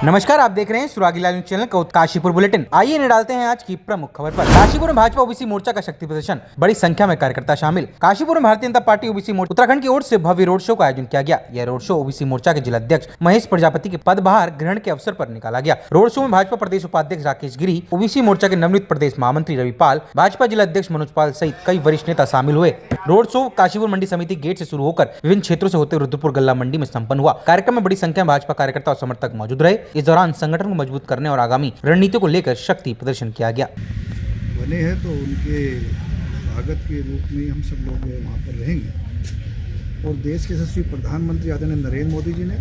नमस्कार, आप देख रहे हैं सुरागीलाल न्यूज चैनल काशीपुर बुलेटिन। आइए ने डालते हैं आज की प्रमुख खबर पर। काशीपुर में भाजपा ओबीसी मोर्चा का शक्ति प्रदर्शन, बड़ी संख्या में कार्यकर्ता शामिल। काशीपुर में भारतीय जनता पार्टी ओबीसी मोर्चा उत्तराखंड की ओर से भव्य रोड शो का आयोजन किया गया। यह रोड शो ओबीसी मोर्चा के जिला अध्यक्ष महेश प्रजापति के पदभार ग्रहण के अवसर पर निकाला गया। रोड शो में भाजपा प्रदेश उपाध्यक्ष राकेश गिरी, ओबीसी मोर्चा के नवनियुक्त प्रदेश महामंत्री रविपाल, भाजपा जिला अध्यक्ष मनोज पाल सहित कई वरिष्ठ नेता शामिल हुए। रोड शो काशीपुर मंडी समिति गेट से शुरू होकर विभिन्न क्षेत्रों से होते रुद्रपुर गल्ला मंडी में संपन्न हुआ। कार्यक्रम में बड़ी संख्या में भाजपा कार्यकर्ता और समर्थक मौजूद रहे। इस दौरान संगठन को मजबूत करने और आगामी रणनीति को लेकर शक्ति प्रदर्शन किया गया। बने हैं तो उनके स्वागत के रूप में हम सब लोग वहाँ पर रहेंगे। और देश के यशस्वी प्रधानमंत्री आदरणीय नरेंद्र मोदी जी ने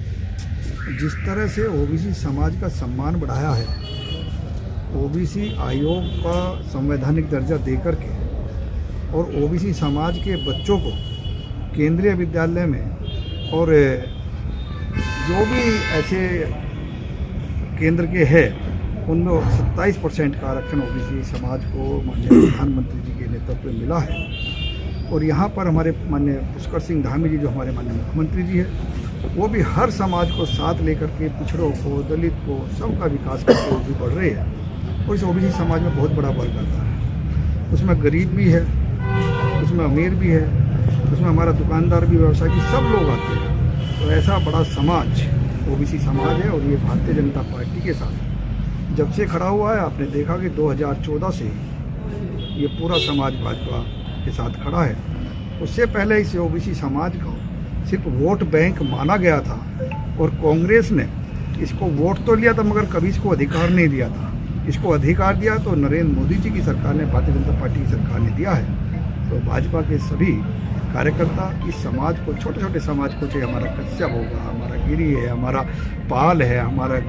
जिस तरह से ओबीसी समाज का सम्मान बढ़ाया है, ओबीसी आयोग का संवैधानिक दर्जा देकर के और ओबीसी समाज के बच्चों को केंद्रीय विद्यालय में और जो भी ऐसे केंद्र के हैं उनमें 27% का आरक्षण ओबीसी समाज को माननीय प्रधानमंत्री जी के नेतृत्व में मिला है। और यहाँ पर हमारे माननीय पुष्कर सिंह धामी जी जो हमारे माननीय मुख्यमंत्री जी हैं, वो भी हर समाज को साथ लेकर के पिछड़ों को, दलित को, सबका विकास करके वो भी बढ़ रहे हैं। और इस ओबीसी समाज में बहुत बड़ा वर्ग आता है, उसमें गरीब भी है, उसमें अमीर भी है, उसमें हमारा दुकानदार भी, व्यवसायी, सब लोग आते हैं। तो ऐसा बड़ा समाज ओबीसी समाज है। और ये भारतीय जनता पार्टी के साथ जब से खड़ा हुआ है, आपने देखा कि 2014 से ये पूरा समाज भाजपा के साथ खड़ा है। उससे पहले इस ओबीसी समाज को सिर्फ वोट बैंक माना गया था और कांग्रेस ने इसको वोट तो लिया था मगर कभी इसको अधिकार नहीं दिया था। इसको अधिकार दिया तो नरेंद्र मोदी जी की सरकार ने, भारतीय जनता पार्टी की सरकार ने दिया है। तो भाजपा के सभी कार्यकर्ता इस समाज को, छोटे छोटे समाज को, चाहे हमारा कश्यप होगा, हमारा गिरी है, हमारा पाल है, हमारा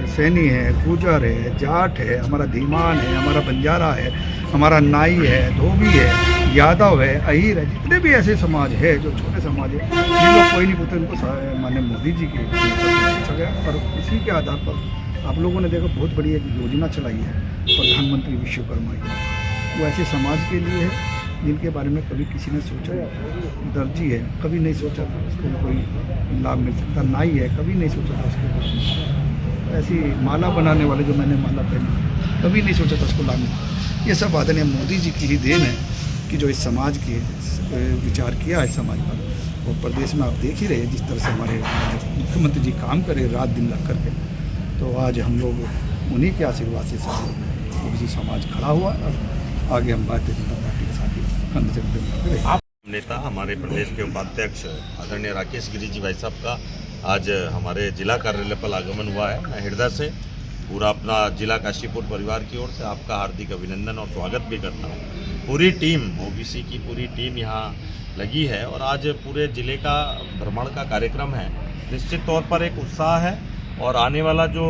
सैनी है, गुजर है, जाट है, हमारा धीमान है, हमारा बंजारा है, हमारा नाई है, धोबी है, यादव है, अहीर है, जितने भी ऐसे समाज है जो छोटे समाज है, जिन लोग कोई नहीं पूछते, उनको माननीय मोदी जी के पूछा गया। और उसी के आधार पर आप लोगों ने देखो बहुत बड़ी एक योजना चलाई है, प्रधानमंत्री विश्वकर्मा योजना। वो ऐसे समाज के लिए है जिनके बारे में कभी किसी ने सोचा नहीं। दर्जी है, कभी नहीं सोचा था उसको कोई लाभ मिल सकता। नाई है, कभी नहीं सोचा था उसको। ऐसी माला बनाने वाले जो मैंने माला पहनी, कभी नहीं सोचा था उसको लाभ मिलता। ये सब आदरणीय मोदी जी की ही देन है कि जो इस समाज के विचार किया है समाज पर। और प्रदेश में आप देख ही रहे जिस तरह से हमारे मुख्यमंत्री जी काम करे रात दिन लग करके। तो आज हम लोग उन्हीं के आशीर्वाद से सब ओबीसी समाज खड़ा हुआ और आगे हम भारतीय जनता पार्टी के साथ ही कंधे से कंधे मिलाकर आप नेता हमारे प्रदेश के उपाध्यक्ष आदरणीय राकेश गिरी जी भाई साहब का आज हमारे जिला कार्यालय पर आगमन हुआ है। मैं हृदय से पूरा अपना जिला काशीपुर परिवार की ओर से आपका हार्दिक अभिनंदन और स्वागत भी करता हूँ। पूरी टीम, ओबीसी की पूरी टीम यहाँ लगी है और आज पूरे जिले का भ्रमण का कार्यक्रम है। निश्चित तौर पर एक उत्साह है और आने वाला जो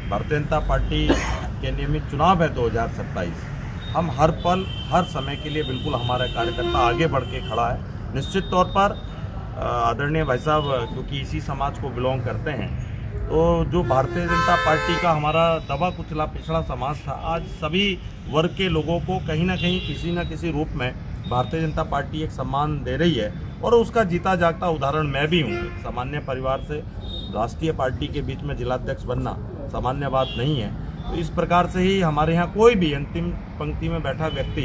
भारतीय जनता पार्टी के नियमित चुनाव है 2027, हम हर पल हर समय के लिए बिल्कुल हमारा कार्यकर्ता आगे बढ़ के खड़ा है। निश्चित तौर पर आदरणीय भाई साहब क्योंकि इसी समाज को बिलोंग करते हैं, तो जो भारतीय जनता पार्टी का हमारा दबा कुचला पिछड़ा समाज था, आज सभी वर्ग के लोगों को कहीं ना कहीं किसी न किसी रूप में भारतीय जनता पार्टी एक सम्मान दे रही है। और उसका जीता जागता उदाहरण मैं भी हूँ। सामान्य परिवार से राष्ट्रीय पार्टी के बीच में जिलाध्यक्ष बनना सामान्य बात नहीं है। तो इस प्रकार से ही हमारे यहाँ कोई भी अंतिम पंक्ति में बैठा व्यक्ति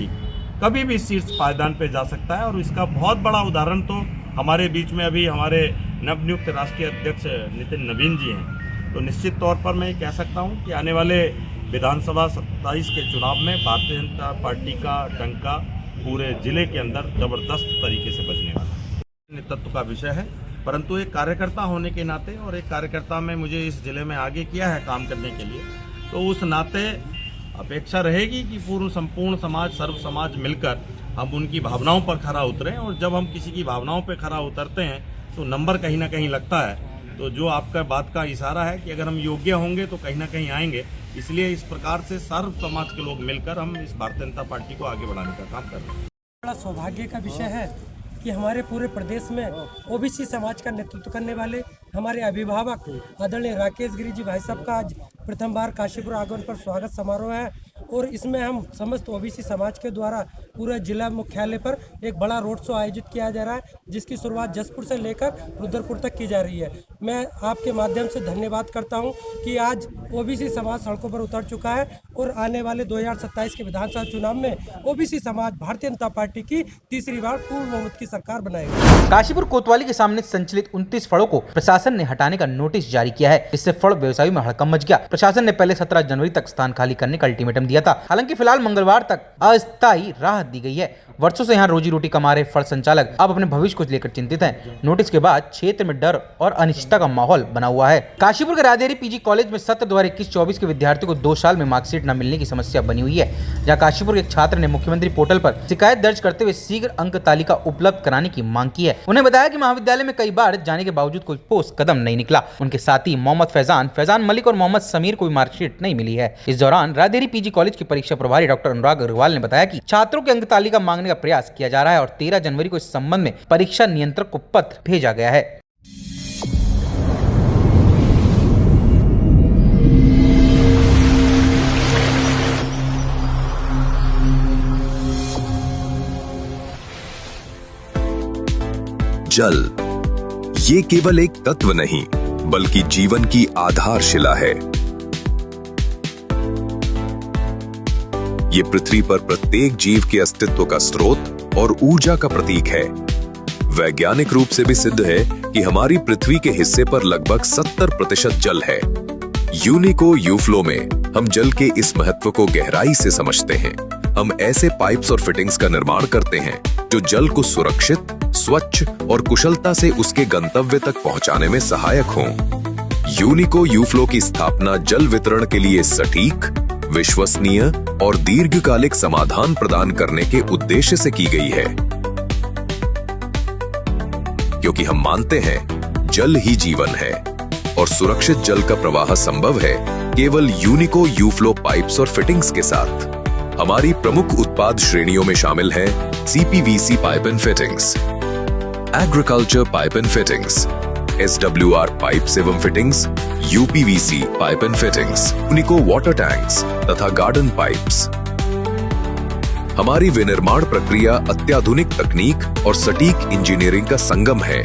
कभी भी शीर्ष पायदान पे जा सकता है। और इसका बहुत बड़ा उदाहरण तो हमारे बीच में अभी हमारे नवनियुक्त राष्ट्रीय अध्यक्ष नितिन नवीन जी हैं। तो निश्चित तौर पर मैं कह सकता हूँ कि आने वाले विधानसभा 27 के चुनाव में भारतीय जनता पार्टी का डंका पूरे जिले के अंदर जबरदस्त तरीके से बजने वाला है। नेतृत्व का विषय है, परंतु एक कार्यकर्ता होने के नाते और एक कार्यकर्ता में मुझे इस जिले में आगे किया है काम करने के लिए, तो उस नाते अपेक्षा रहेगी कि पूर्ण संपूर्ण समाज, सर्व समाज मिलकर हम उनकी भावनाओं पर खरा उतरें। और जब हम किसी की भावनाओं पर खरा उतरते हैं तो नंबर कहीं ना कहीं लगता है। तो जो आपका बात का इशारा है कि अगर हम योग्य होंगे तो कहीं ना कहीं आएंगे, इसलिए इस प्रकार से सर्व समाज के लोग मिलकर हम इस भारतीय जनता पार्टी को आगे बढ़ाने का काम कर रहे हैं। बड़ा सौभाग्य का विषय है कि हमारे पूरे प्रदेश में ओबीसी समाज का नेतृत्व करने वाले हमारे अभिभावक आदरणीय राकेश गिरी जी भाई साहब का आज प्रथम बार काशीपुर आगमन पर स्वागत समारोह है। और इसमें हम समस्त ओबीसी समाज के द्वारा पूरे जिला मुख्यालय पर एक बड़ा रोड शो आयोजित किया जा रहा है, जिसकी शुरुआत जसपुर से लेकर रुद्रपुर तक की जा रही है। मैं आपके माध्यम से धन्यवाद करता हूं कि आज ओबीसी समाज सड़कों पर उतर चुका है और आने वाले 2027 के विधानसभा चुनाव में ओबीसी समाज भारतीय जनता पार्टी की तीसरी बार पूर्ण बहुमत की सरकार बनाएगा। काशीपुर कोतवाली के सामने संचालित 29 फड़ों को प्रशासन ने हटाने का नोटिस जारी किया है। इससे फड़ व्यवसायियों में हड़कंप मच गया। प्रशासन ने पहले 17 जनवरी तक स्थान खाली करने का अल्टीमेटम दिया था। हालांकि फिलहाल मंगलवार तक अस्थायी राहत दी गई है। वर्षों से यहाँ रोजी रोटी कमा रहे फड़ संचालक अब अपने भविष्य को लेकर चिंतित हैं। नोटिस के बाद क्षेत्र में डर और अनिश्चितता का माहौल बना हुआ है। काशीपुर के राधेरी पीजी कॉलेज में सत्र 2021-24 के विद्यार्थियों को 2 साल में मार्कशीट न मिलने की समस्या बनी हुई है। जहाँ काशीपुर के एक छात्र ने मुख्यमंत्री पोर्टल पर शिकायत दर्ज करते हुए शीघ्र अंक तालिका उपलब्ध कराने की मांग की है। उन्हें बताया कि महाविद्यालय में कई बार जाने के बावजूद कोई ठोस कदम नहीं निकला। उनके साथी मोहम्मद फैजान मलिक और मोहम्मद समीर को भी मार्कशीट नहीं मिली है। इस दौरान राधेरी पीजी कॉलेज के परीक्षा प्रभारी डॉक्टर अनुराग अग्रवाल ने बताया कि छात्रों के अंक तालिका मांगने का प्रयास किया जा रहा है और 13 जनवरी को इस संबंध में परीक्षा नियंत्रक को पत्र भेजा गया है। जल ये केवल एक तत्व नहीं बल्कि जीवन की आधारशिला है। ये पृथ्वी पर प्रत्येक जीव के अस्तित्व का स्रोत और ऊर्जा का प्रतीक है। वैज्ञानिक रूप से भी सिद्ध है कि हमारी पृथ्वी के हिस्से पर लगभग 70% जल है। यूनिको यूफ्लो में हम जल के इस महत्व को गहराई से समझते हैं। हम ऐसे पाइप्स और फिटिंग्स का निर्माण करते हैं जो जल को सुरक्षित, स्वच्छ और कुशलता से उसके गंतव्य तक पहुंचाने में सहायक हों। यूनिको यूफ्लो की स्थापना जल वितरण के लिए सटीक, विश्वसनीय और दीर्घकालिक समाधान प्रदान करने के उद्देश्य से की गई है। क्योंकि हम मानते हैं जल ही जीवन है और सुरक्षित जल का प्रवाह संभव है केवल यूनिको यूफ्लो पाइप्स और फिटिंग्स के साथ। हमारी प्रमुख उत्पाद श्रेणियों में शामिल हैं CPVC pipe and fittings, agriculture pipe and fittings, SWR pipes एवं fittings, UPVC pipe and fittings, Unico water tanks तथा गार्डन पाइप्स। हमारी विनिर्माण प्रक्रिया अत्याधुनिक तकनीक और सटीक इंजीनियरिंग का संगम है।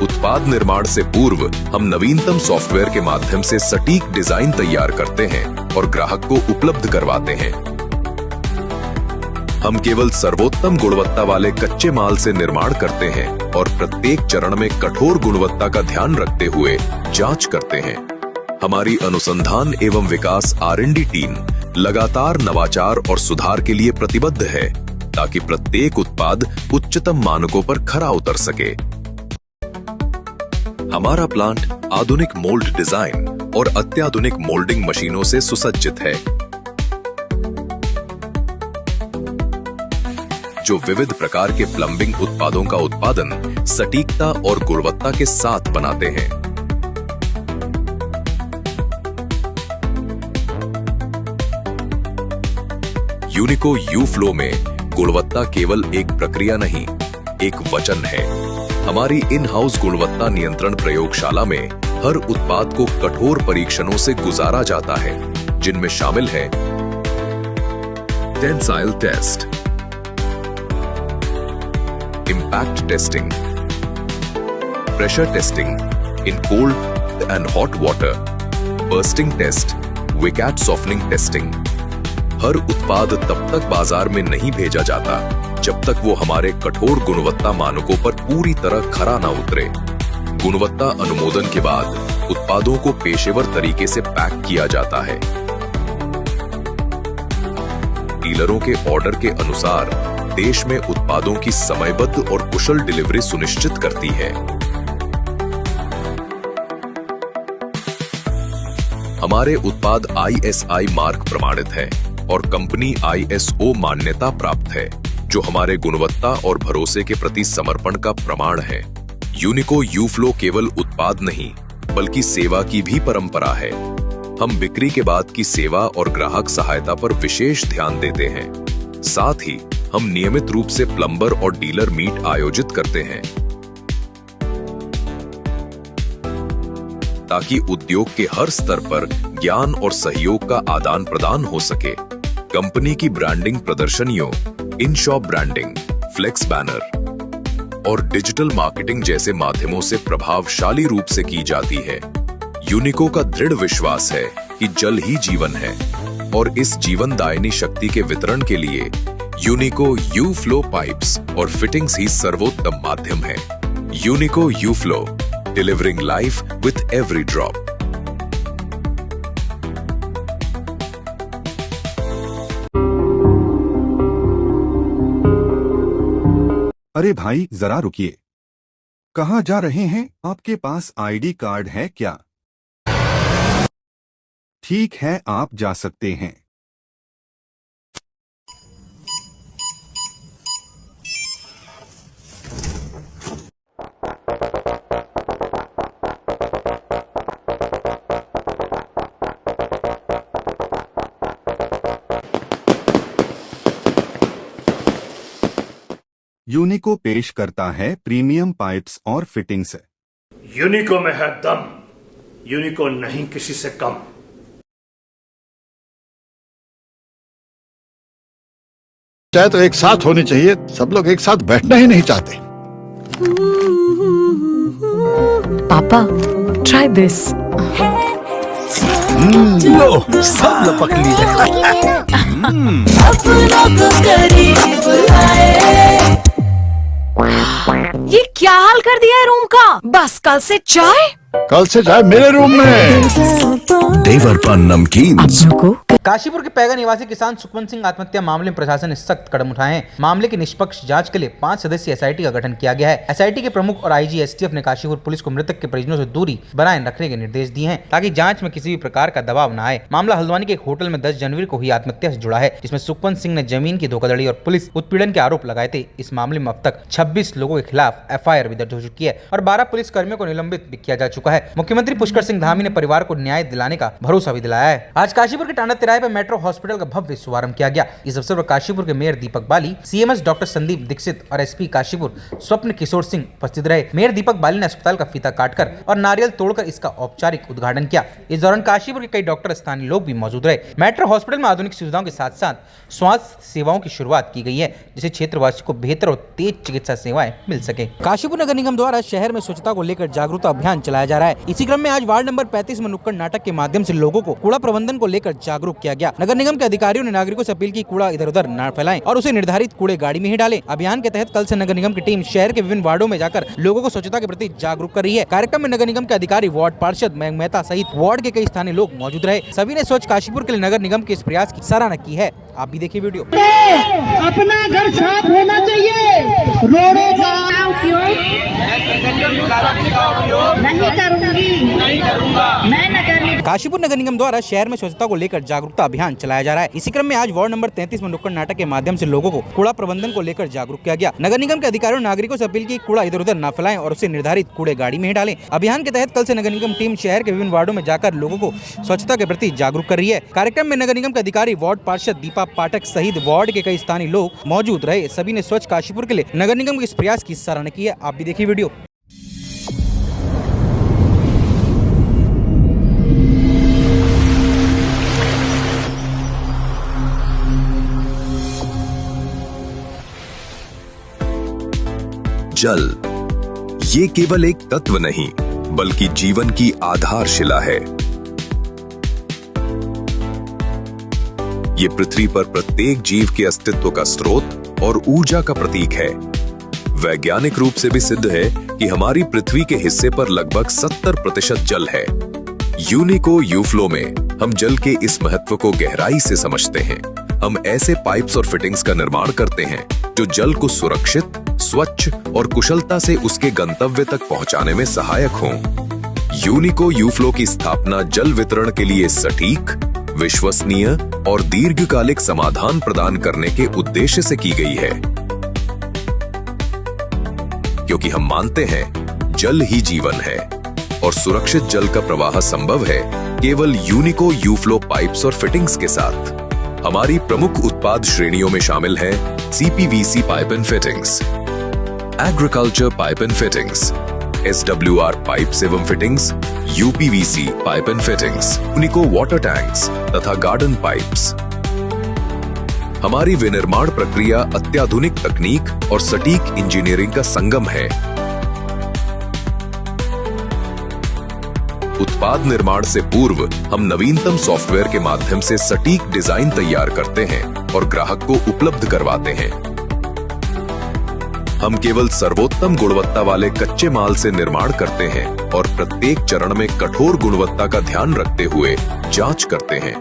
उत्पाद निर्माण से पूर्व हम नवीनतम सॉफ्टवेयर के माध्यम से सटीक डिजाइन तैयार करते हैं और ग्राहक को उपलब्ध करवाते हैं। हम केवल सर्वोत्तम गुणवत्ता वाले कच्चे माल से निर्माण करते हैं और प्रत्येक चरण में कठोर गुणवत्ता का ध्यान रखते हुए जांच करते हैं। हमारी अनुसंधान एवं विकास R&D टीम लगातार नवाचार और सुधार के लिए प्रतिबद्ध है ताकि प्रत्येक उत्पाद उच्चतम मानकों पर खरा उतर सके। हमारा प्लांट आधुनिक मोल्ड डिजाइन और अत्याधुनिक मोल्डिंग मशीनों से सुसज्जित है, जो विविध प्रकार के प्लंबिंग उत्पादों का उत्पादन सटीकता और गुणवत्ता के साथ बनाते हैं। यूनिको यूफ्लो में गुणवत्ता केवल एक प्रक्रिया नहीं, एक वचन है। हमारी इन हाउस गुणवत्ता नियंत्रण प्रयोगशाला में हर उत्पाद को कठोर परीक्षणों से गुजारा जाता है, जिनमें शामिल है tensile test, impact testing, pressure testing in cold and hot water, bursting test, Vicat softening testing. हर उत्पाद तब तक बाजार में नहीं भेजा जाता जब तक वो हमारे कठोर गुणवत्ता मानकों पर पूरी तरह खरा ना उतरे। गुणवत्ता अनुमोदन के बाद उत्पादों को पेशेवर तरीके से पैक किया जाता है। डीलरों के ऑर्डर के अनुसार देश में उत्पादों की समयबद्ध और कुशल डिलीवरी सुनिश्चित करती है। हमारे उत्पाद ISI मार्क प्रमाणित है और कंपनी ISO मान्यता प्राप्त है, जो हमारे गुणवत्ता और भरोसे के प्रति समर्पण का प्रमाण है। यूनिको यूफ्लो केवल उत्पाद नहीं बल्कि सेवा की भी परंपरा है। हम बिक्री के बाद की सेवा और ग्राहक सहायता पर विशेष ध्यान देते हैं। साथ ही हम नियमित रूप से प्लम्बर और डीलर मीट आयोजित करते हैं। ताकि उद्योग के हर स्तर पर ज्ञान और सहयोग का आदान प्रदान हो सके। कंपनी की ब्रांडिंग प्रदर्शनियों, in shop branding, flex banner और डिजिटल मार्केटिंग जैसे माध्यमों से प्रभावशाली रूप से की जाती है। यूनिको का दृढ़ विश्वास है कि जल ही जीवन है और इस जीवनदायिनी शक्ति के वितरण के लिए यूनिको यू फ्लो पाइप्स और फिटिंग्स ही सर्वोत्तम माध्यम है। Unico U flow, delivering life with every drop. अरे भाई जरा रुकिए, कहाँ जा रहे हैं? आपके पास आईडी कार्ड है क्या? ठीक है, आप जा सकते हैं। यूनिको पेश करता है प्रीमियम पाइप्स और फिटिंग्स। यूनिको में है दम, यूनिको नहीं किसी से कम। चाहे तो एक साथ होनी चाहिए, सब लोग एक साथ बैठना ही नहीं चाहते। पापा, try this. लो, सब लपक लिए। ये क्या हाल कर दिया है रूम का? बस कल से चाय? कल से चाय मेरे रूम में। देवर पान नमकीन। काशीपुर के पैगा निवासी किसान सुखवंत सिंह आत्महत्या मामले में प्रशासन ने सख्त कदम उठाए हैं। मामले की निष्पक्ष जांच के लिए 5 सदस्यीय एसआईटी का गठन किया गया है। एसआईटी के प्रमुख और आईजी एसटीएफ ने काशीपुर पुलिस को मृतक के परिजनों से दूरी बनाए रखने के निर्देश दिए हैं ताकि जांच में किसी भी प्रकार का दबाव न आए। मामला हल्द्वानी के एक होटल में 10 जनवरी को हुई आत्महत्या से जुड़ा है, जिसमें सुखवंत सिंह ने जमीन की धोखाधड़ी और पुलिस उत्पीड़न के आरोप लगाए थे। इस मामले में अब तक 26 लोगों के खिलाफ एफआईआर भी दर्ज हो चुकी है और 12 पुलिस कर्मियों को निलंबित भी किया जा चुका है। मुख्यमंत्री पुष्कर सिंह धामी ने परिवार को न्याय दिलाने का भरोसा भी दिलाया है। आज काशीपुर के टांडा तिराहे पर मेट्रो हॉस्पिटल का भव्य शुभारंभ किया गया। इस अवसर पर काशीपुर के मेयर दीपक बाली, सीएमएस डॉक्टर संदीप दीक्षित और एसपी काशीपुर स्वप्न किशोर सिंह उपस्थित रहे। मेयर दीपक बाली ने अस्पताल का फीता काटकर और नारियल तोड़कर इसका औपचारिक उद्घाटन किया। इस दौरान काशीपुर के कई डॉक्टर, स्थानीय लोग भी मौजूद रहे। मेट्रो हॉस्पिटल में आधुनिक सुविधाओं के साथ साथ स्वास्थ्य सेवाओं की शुरुआत की गई है, जिससे क्षेत्रवासियों को बेहतर और तेज चिकित्सा सेवाएं मिल सके। काशीपुर नगर निगम द्वारा शहर में स्वच्छता को लेकर जागरूकता अभियान चलाया जा रहा है। इसी क्रम में आज वार्ड नंबर 35 में नुक्कड़ नाटक के माध्यम से लोगों को कूड़ा प्रबंधन को लेकर जागरूक किया गया। नगर निगम के अधिकारियों ने नागरिकों से अपील की कूड़ा इधर उधर न फैलाएं और उसे निर्धारित कूड़े गाड़ी में ही डालें। अभियान के तहत कल से नगर निगम की टीम शहर के विभिन्न वार्डों में जाकर लोगों को स्वच्छता के प्रति जागरूक कर रही है। कार्यक्रम में नगर निगम के अधिकारी, वार्ड पार्षद मयंक मेहता सहित वार्ड के कई स्थानीय लोग मौजूद रहे। सभी ने स्वच्छ काशीपुर के लिए नगर निगम के इस प्रयास की सराहना की है। आप भी देखिए वीडियो। अपना घर साफ होना चाहिए, रोडों का नहीं करूंगा, मैं न करूंगा। काशीपुर नगर निगम द्वारा शहर में स्वच्छता को लेकर जागरूकता अभियान चलाया जा रहा है। इसी क्रम में आज वार्ड नंबर 33 में नुक्कड़ नाटक के माध्यम से लोगों को कूड़ा प्रबंधन को लेकर जागरूक किया गया। नगर निगम के अधिकारियों ने नागरिकों से अपील की कूड़ा इधर उधर न फैलाएं और उसे निर्धारित कूड़े गाड़ी में ही डालें। अभियान के तहत कल से नगर निगम टीम शहर के विभिन्न वार्डों में जाकर लोगों को स्वच्छता के प्रति जागरूक कर रही है। कार्यक्रम में नगर निगम के अधिकारी, वार्ड पार्षद दीपा पाठक सहित वार्ड के कई स्थानीय लोग मौजूद रहे। सभी ने स्वच्छ काशीपुर के लिए नगर निगम के इस प्रयास की सराहना की है। आप भी देखिए वीडियो। जल ये केवल एक तत्व नहीं बल्कि जीवन की आधारशिला है। ये पृथ्वी पर प्रत्येक जीव के अस्तित्व का स्रोत और ऊर्जा का प्रतीक है। वैज्ञानिक रूप से भी सिद्ध है कि हमारी पृथ्वी के हिस्से पर लगभग 70% जल है। यूनिको यूफ्लो में हम जल के इस महत्व को गहराई से समझते हैं। हम ऐसे पाइप्स और फिटिंग्स का निर्माण करते हैं जो जल को सुरक्षित, स्वच्छ और कुशलता से उसके गंतव्य तक पहुंचाने में सहायक हों। यूनिको यूफ्लो की स्थापना जल वितरण के लिए सटीक, विश्वसनीय और दीर्घकालिक समाधान प्रदान करने के उद्देश्य से की गई है, क्योंकि हम मानते हैं जल ही जीवन है और सुरक्षित जल का प्रवाह संभव है केवल यूनिको यूफ्लो पाइप्स और फिटिंग्स के साथ। हमारी प्रमुख उत्पाद श्रेणियों में शामिल हैं CPVC pipe and fittings, agriculture pipe and fittings, SWR pipes एवं fittings, UPVC pipe and fittings, Unico water tanks तथा गार्डन पाइप्स। हमारी विनिर्माण प्रक्रिया अत्याधुनिक तकनीक और सटीक इंजीनियरिंग का संगम है। उत्पाद निर्माण से पूर्व हम नवीनतम सॉफ्टवेयर के माध्यम से सटीक डिजाइन तैयार करते हैं और ग्राहक को उपलब्ध करवाते हैं। हम केवल सर्वोत्तम गुणवत्ता वाले कच्चे माल से निर्माण करते हैं और प्रत्येक चरण में कठोर गुणवत्ता का ध्यान रखते हुए जांच करते हैं।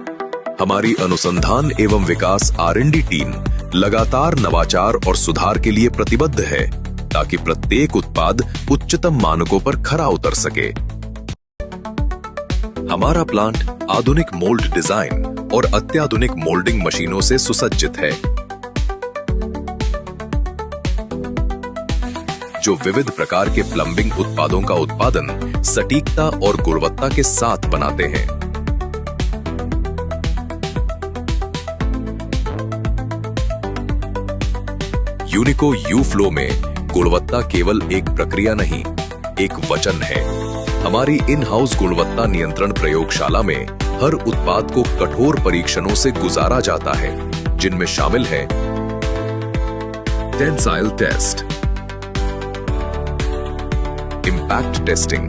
हमारी अनुसंधान एवं विकास R&D टीम लगातार नवाचार और सुधार के लिए प्रतिबद्ध है ताकि प्रत्येक उत्पाद उच्चतम मानकों पर खरा उतर सके। हमारा प्लांट आधुनिक मोल्ड डिजाइन और अत्याधुनिक मोल्डिंग मशीनों से सुसज्जित है, जो विविध प्रकार के प्लंबिंग उत्पादों का उत्पादन सटीकता और गुणवत्ता के साथ बनाते हैं। यूनिको U-Flow में गुणवत्ता केवल एक प्रक्रिया नहीं, एक वचन है। हमारी इन हाउस गुणवत्ता नियंत्रण प्रयोगशाला में हर उत्पाद को कठोर परीक्षणों से गुजारा जाता है, जिनमें शामिल है tensile test, impact testing,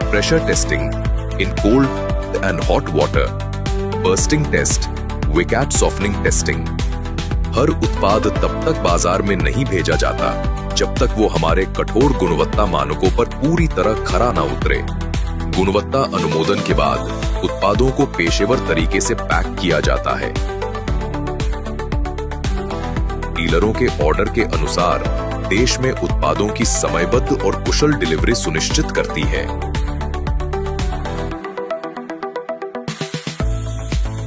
pressure testing in cold and hot water, bursting test, Vicat softening testing. हर उत्पाद तब तक बाजार में नहीं भेजा जाता जब तक वो हमारे कठोर गुणवत्ता मानकों पर पूरी तरह खरा ना उतरे। गुणवत्ता अनुमोदन के बाद उत्पादों को पेशेवर तरीके से पैक किया जाता है। डीलरों के ऑर्डर के अनुसार देश में उत्पादों की समयबद्ध और कुशल डिलीवरी सुनिश्चित करती है।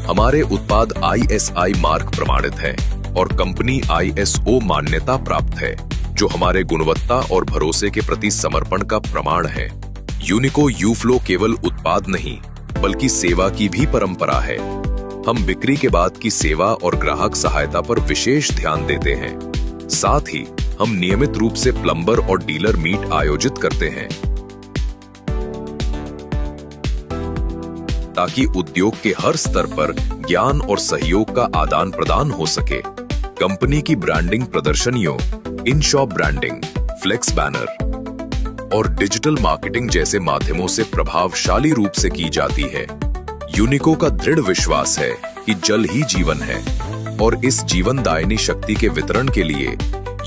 हमारे उत्पाद ISI मार्क प्रमाणित है और कंपनी ISO मान्यता प्राप्त है, जो हमारे गुणवत्ता और भरोसे के प्रति समर्पण का प्रमाण है। यूनिको U-Flow केवल उत्पाद नहीं, बल्कि सेवा की भी परंपरा है। हम बिक्री के बाद की सेवा और ग्राहक सहायता पर विशेष ध्यान देते हैं। साथ ही हम नियमित रूप से प्लम्बर और डीलर मीट आयोजित करते हैं, ताकि उद्योग के हर स्तर पर ज्ञान और सहयोग का आदान प्रदान हो सके। कंपनी की ब्रांडिंग प्रदर्शनियों, in shop branding, flex banner और डिजिटल मार्केटिंग जैसे माध्यमों से प्रभावशाली रूप से की जाती है। यूनिको का दृढ़ विश्वास है कि जल ही जीवन है और इस जीवनदायिनी शक्ति के वितरण के लिए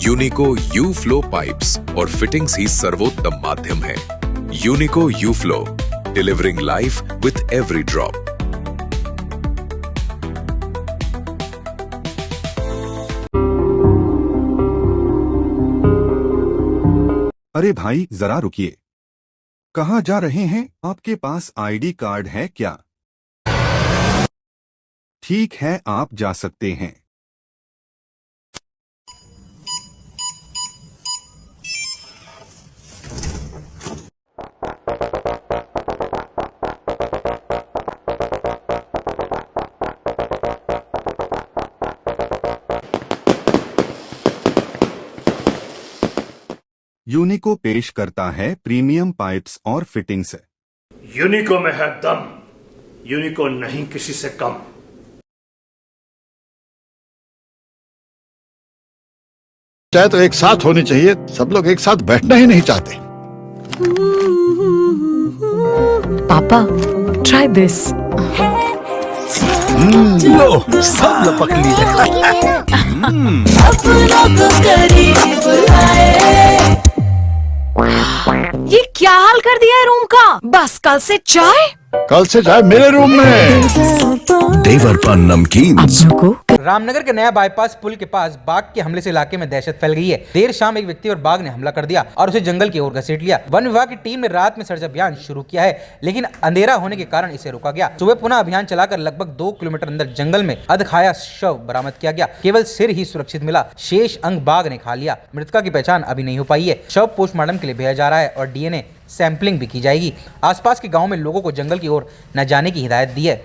यूनिको U-Flow पाइप्स और फिटिंग्स ही सर्वोत्तम माध्यम है। यूनिको U-Flow, delivering life with every drop. अरे भाई जरा रुकिए, कहाँ जा रहे हैं? आपके पास ID कार्ड है क्या? ठीक है, आप जा सकते हैं। यूनिको पेश करता है प्रीमियम पाइप्स और फिटिंग्स। यूनिको में है दम, यूनिको नहीं किसी से कम। चाहे तो एक साथ होनी चाहिए, सब लोग एक साथ बैठना ही नहीं चाहते। पापा, try this. लो, सब लपक लिए। ये क्या हाल कर दिया है रूम का? बस कल से चाय? कल से चाय मेरे रूम में। देवर पान नमकीन। रामनगर के नया बाईपास पुल के पास बाघ के हमले से इलाके में दहशत फैल गई है। देर शाम एक व्यक्ति और बाघ ने हमला कर दिया और उसे जंगल की ओर घसीट लिया। वन विभाग की टीम ने रात में सर्च अभियान शुरू किया है, लेकिन अंधेरा होने के कारण इसे रोका गया। सुबह पुनः अभियान चलाकर लगभग 2 किलोमीटर अंदर जंगल में अधखाया शव बरामद किया गया। केवल सिर ही सुरक्षित मिला, शेष अंग बाघ ने खा लिया। मृतका की पहचान अभी नहीं हो पाई है। शव पोस्टमार्टम के लिए भेजा जा रहा है और DNA सैंपलिंग भी की जाएगी। आसपास के गांव में लोगों को जंगल की ओर न जाने की हिदायत दी है।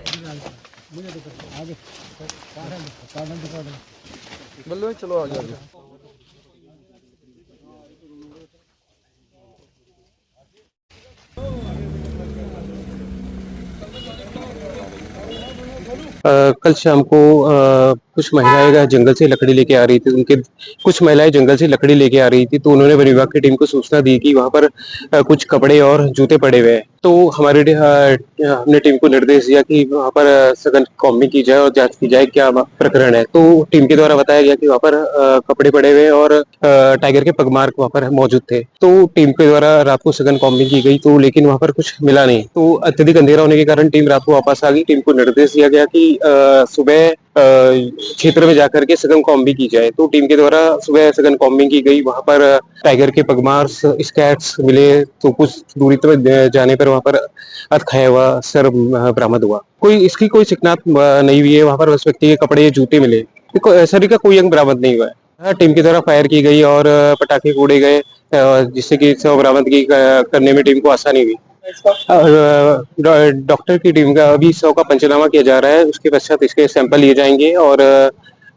चलो आगे। कल शाम को कुछ महिलाएं जंगल से लकड़ी लेके आ रही थी। कुछ महिलाएं जंगल से लकड़ी लेके आ रही थी, तो उन्होंने वन विभाग की टीम को सूचना दी कि वहां पर कुछ कपड़े और जूते पड़े हुए हैं। तो हमने टीम को निर्देश दिया कि वहां पर सघन कॉम्बिंग की जाए और जांच की जाए क्या प्रकरण है। तो टीम के द्वारा बताया गया कि वहां पर कपड़े पड़े हुए और टाइगर के पगमार्क वहां पर मौजूद थे। तो टीम के द्वारा रात को सघन कॉम्बिंग की गई, तो लेकिन वहां पर कुछ मिला नहीं। तो अत्यधिक अंधेरा होने के कारण टीम रात को वापस आ गई। टीम को निर्देश दिया गया कि सुबह क्षेत्र में जाकर के सघन कॉम्बिंग की जाए। तो टीम के द्वारा सुबह सघन कॉम्बिंग की गई। वहां पर टाइगर के पगमार्क्स, स्कैट्स मिले। तो कुछ दूरी तक जाने पर वहां पर अधखाया हुआ सर बरामद हुआ। इसकी कोई शिकनात नहीं हुई है। वहां पर उस व्यक्ति के कपड़े, जूते मिले। शरीर का कोई अंग बरामद नहीं हुआ है। टीम की द्वारा फायर की गई और पटाखे फोड़े गए, जिससे कि शव बरामदगी करने में टीम को आसानी हुई। डॉक्टर की टीम का अभी शव का पंचनामा किया जा रहा है। उसके पश्चात इसके सैंपल लिए जाएंगे और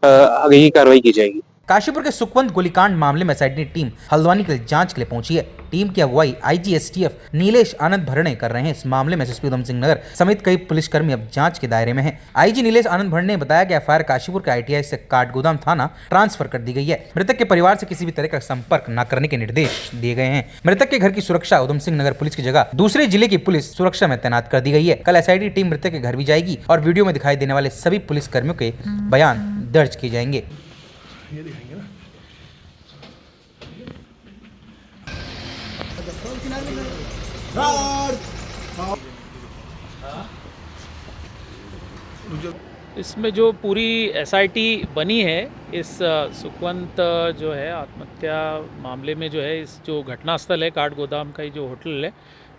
आगे की कार्रवाई की जाएगी। काशीपुर के सुखवंत गोलीकांड मामले में एसआईटी टीम हल्द्वानी के जांच के लिए पहुंची है। टीम की अगुवाई आईजी एसटीएफ नीलेश आनंद भरणे कर रहे हैं। इस मामले में एसएसपी उधम सिंह नगर समेत कई पुलिसकर्मी अब जांच के दायरे में हैं। आईजी नीलेश आनंद भरणे ने बताया कि एफआईआर काशीपुर के आईटीआई से काठगोदाम थाना ट्रांसफर कर दी गई है। मृतक के परिवार से किसी भी तरह का संपर्क न करने के निर्देश दिए गए हैं। मृतक के घर की सुरक्षा उधम सिंह नगर पुलिस की जगह दूसरे जिले की पुलिस सुरक्षा में तैनात कर दी गई है। कल एसआईटी टीम मृतक के घर भी जाएगी और वीडियो में दिखाई देने वाले सभी पुलिस कर्मियों के बयान दर्ज किए जाएंगे। इसमें जो पूरी एसआईटी बनी है, इस सुखवंत जो है आत्महत्या मामले में जो है, इस जो घटनास्थल है काठगोदाम का ही जो होटल है,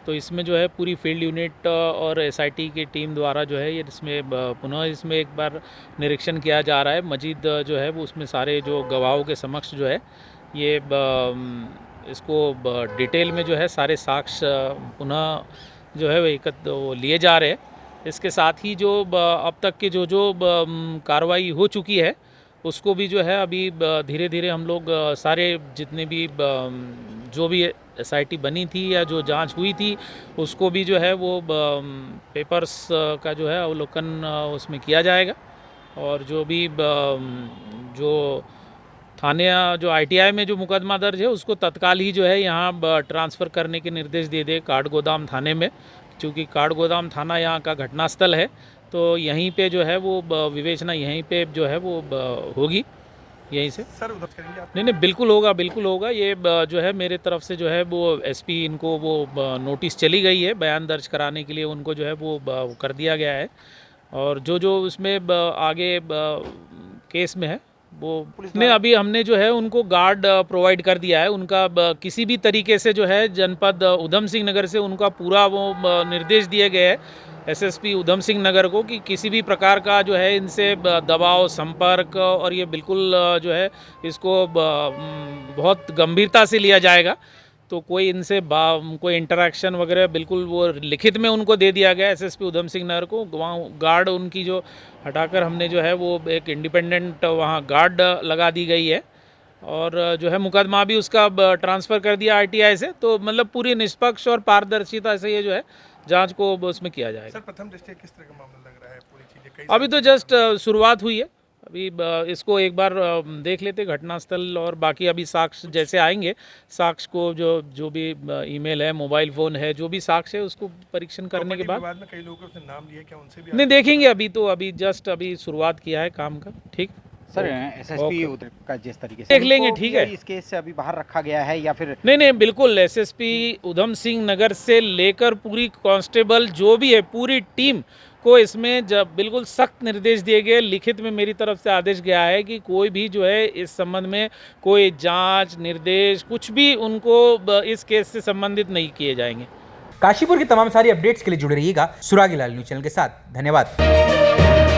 तो इसमें जो है पूरी फील्ड यूनिट और एसआईटी की टीम द्वारा जो है ये इसमें पुनः इसमें एक बार निरीक्षण किया जा रहा है। मजीद जो है वो उसमें सारे जो गवाहों के समक्ष जो है ये इसको डिटेल में जो है सारे साक्ष्य पुनः जो है वो लिए जा रहे हैं। इसके साथ ही जो अब तक के जो कार्रवाई हो चुकी है उसको भी जो है अभी धीरे धीरे हम लोग सारे जितने भी जो भी एसआईटी बनी थी या जो जांच हुई थी उसको भी जो है वो पेपर्स का जो है अवलोकन उसमें किया जाएगा। और जो भी जो थाने जो आईटीआई में जो मुकदमा दर्ज है उसको तत्काल ही जो है यहाँ ट्रांसफ़र करने के निर्देश दे दे काठगोदाम थाने में, क्योंकि काठगोदाम थाना यहाँ का घटनास्थल है। तो यहीं पे जो है वो विवेचना यहीं पे जो है वो होगी यहीं से। सर उधर करेंगे आप? नहीं बिल्कुल होगा, बिल्कुल होगा। ये जो है मेरे तरफ से जो है वो एसपी इनको वो नोटिस चली गई है, बयान दर्ज कराने के लिए उनको जो है वो कर दिया गया है। और जो उसमें आगे केस में है वो ने अभी हमने जो है उनको गार्ड प्रोवाइड कर दिया है। उनका किसी भी तरीके से जो है जनपद उधम सिंह नगर से उनका पूरा वो निर्देश दिए गए हैं एसएसपी उधम सिंह नगर को कि किसी भी प्रकार का जो है इनसे दबाव, संपर्क और ये बिल्कुल जो है इसको बहुत गंभीरता से लिया जाएगा। तो कोई इनसे कोई इंटरेक्शन वगैरह बिल्कुल वो लिखित में उनको दे दिया गया एसएसपी उधम सिंह नगर को। वहाँ गार्ड उनकी जो हटाकर हमने जो है वो एक इंडिपेंडेंट वहाँ गार्ड लगा दी गई है। और जो है मुकदमा भी उसका ट्रांसफ़र कर दिया आईटीआई से। तो मतलब पूरी निष्पक्ष और पारदर्शिता से ये जो है जांच को उसमें किया जाएगा। सर प्रथम दृष्टया किस तरह का मामला लग रहा है? पूरी चीज़ें अभी तो जस्ट शुरुआत हुई है। अभी इसको एक बार देख लेते घटनास्थल और बाकी अभी साक्ष्य जैसे आएंगे, साक्ष्य को जो भी ईमेल है, मोबाइल फ़ोन है, जो भी साक्ष्य है उसको परीक्षण करने के बाद में कई लोगों के नाम लिए क्या उनसे भी नहीं देखेंगे। अभी तो अभी जस्ट अभी शुरुआत किया है काम का। ठीक सर, एसएसपी का जिस तरीके से देख लेंगे, ठीक है। इस केस से अभी बाहर रखा गया है या फिर नहीं बिल्कुल एसएसपी उधम सिंह नगर से लेकर पूरी कांस्टेबल जो भी है पूरी टीम को इसमें जब बिल्कुल सख्त निर्देश दिए गए। लिखित में मेरी तरफ से आदेश गया है कि कोई भी जो है इस संबंध में कोई जांच निर्देश कुछ भी उनको इस केस से संबंधित नहीं किए जाएंगे। काशीपुर की तमाम सारी अपडेट्स के लिए जुड़े रहिएगा सुरागी लाल न्यूज़ चैनल के साथ। धन्यवाद।